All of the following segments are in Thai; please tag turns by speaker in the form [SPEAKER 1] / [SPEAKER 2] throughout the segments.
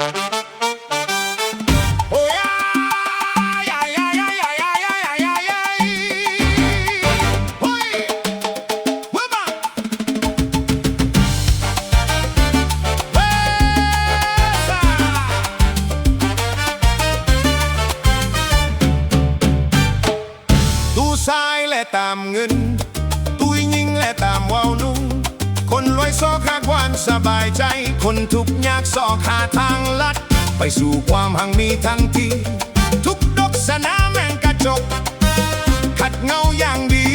[SPEAKER 1] ซ้ายและตามเงินตุยยิงและตามวาวนุ่งคนรวยซอกหาความสบายใจคนทุกข์ยากซอกหาทางลัดไปสู่ความหังมีทั้งที่ทุกดกสนามแห่งกระจกขัดเงาอย่างดี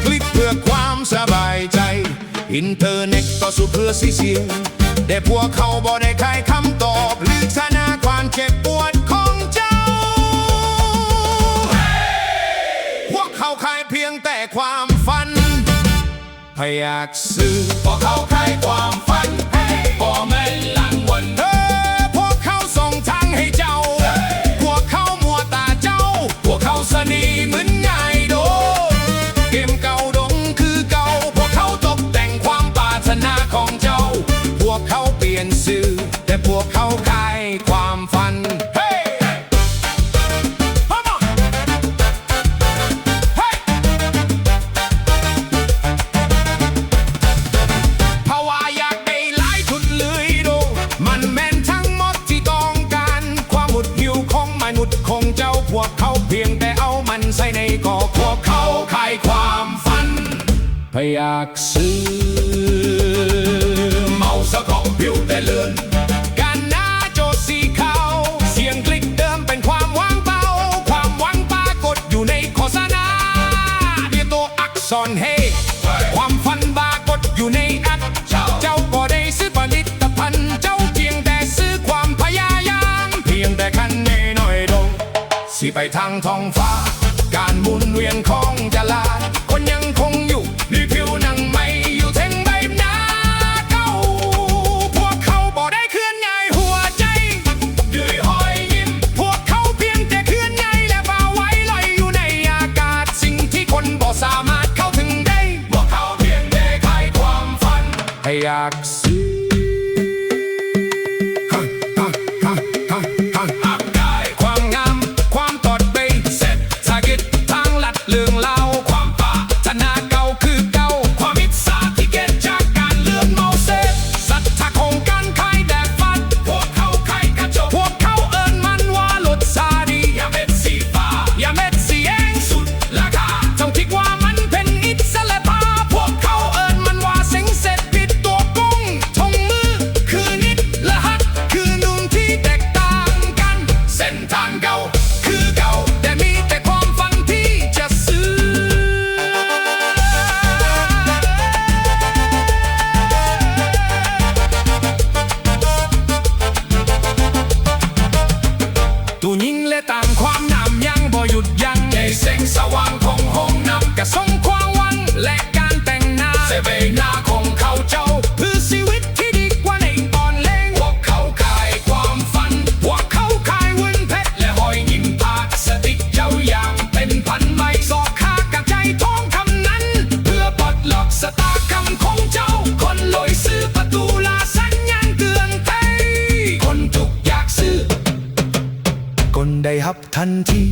[SPEAKER 1] คลิกเพื่อความสบายใจอินเทอร์เน็ตต่อสู้เพื่อสิเสียงแต่พวกเขาบ่ได้ขายคำตอบหรือชนะความเจ็บปวดของเจ้าเขาขายเพียงแต่ความฝันพยากซื้อพวกเขาขายความฝันบ่แม่นหลังวันพวกเขาส่งทางให้เจ้าพวกเขามัวตาเจ้าพวกเขาสนีเหมือนง่ายโดเกมเก่าดงคือเก่าพวกเขาตกแต่งความปรารถนาของเจ้าพวกเขาเปลี่ยนสื่อแต่พวกเขาขายความฝันของเจ้าพวกเขาเพียงแต่เอามันใส่ในกอกพวกเขาขายความฝันพยากซื้อเมาสะของผิวแต่เลือนการหน้าโจทย์สีขาวเสียงคลิกเดิมเป็นความว่างเปล่าความหวังปรากฏอยู่ในโฆษณาเรียกตัวอักษรเฮความฝันปรากฏอยู่ในแอปเจ้าก็ได้ซื้อผลิตภัณฑ์เจ้าเพียงแต่ซื้อความพยายามเพียงแต่คันสิไปทางท้องฟ้าการหมุนเวียนของตลาดคนยังคงอยู่มีผิวหนังไม่อยู่เท่งใบหน้าเก่าพวกเขาบ่ได้เคลื่อนย้ายหัวใจด้วยหอยยิ้มพวกเขาเพียงแต่เคลื่อนย้ายและบ่าไว้ลอยอยู่ในอากาศสิ่งที่คนบ่สามารถเข้าถึงได้พวกเขาเพียงแต่ขายความฝันให้อยากซื้อเรื่องเล่าความปรารถนาเก่าคือเก่าความอิจฉาที่เกิดจากการเลื่อนเมาเสพศรัทธาของการขายแดกฟันพวกเขาขายกระจกพวกเขาเอิ้นมันว่ารสชาติดีอย่าเม็ดสีฟ้าอย่าเม็ดสีแดงสุดราคาจงคิดว่ามันเป็นอิสระภาพพวกเขาเอิ้นมันว่าเซ็งเสร็จผิดตัวกุ้งทงมือคือนิดละหัดคือนุ่มที่แตกต่างกันเส้นทางเก่าคือเก่าแต่มีแต่ความฝันที่จะตูยิงและตามความน้ำยังบ่หยุดยั้งในแสงสว่างของห้องน้ำกระส่งความหวังและการแต่งหน้าเสเบหน้าของเขาเจ้าเพื่อชีวิตที่ดีกว่าในตอนเล่งพวกเขาขายความฝันพวกเขาขายวุ้นเพชรและหอยยิ้มพาสติกเจ้าอย่างเป็นพันใบสอกค่ากระใจท้องคำนั้นเพื่อปลดล็อกสตากรรมของเจ้าคนลอยซื้อประตูลาสัญญาณเตือนใจคนทุกอยากซื้อคนได้ฮับทันที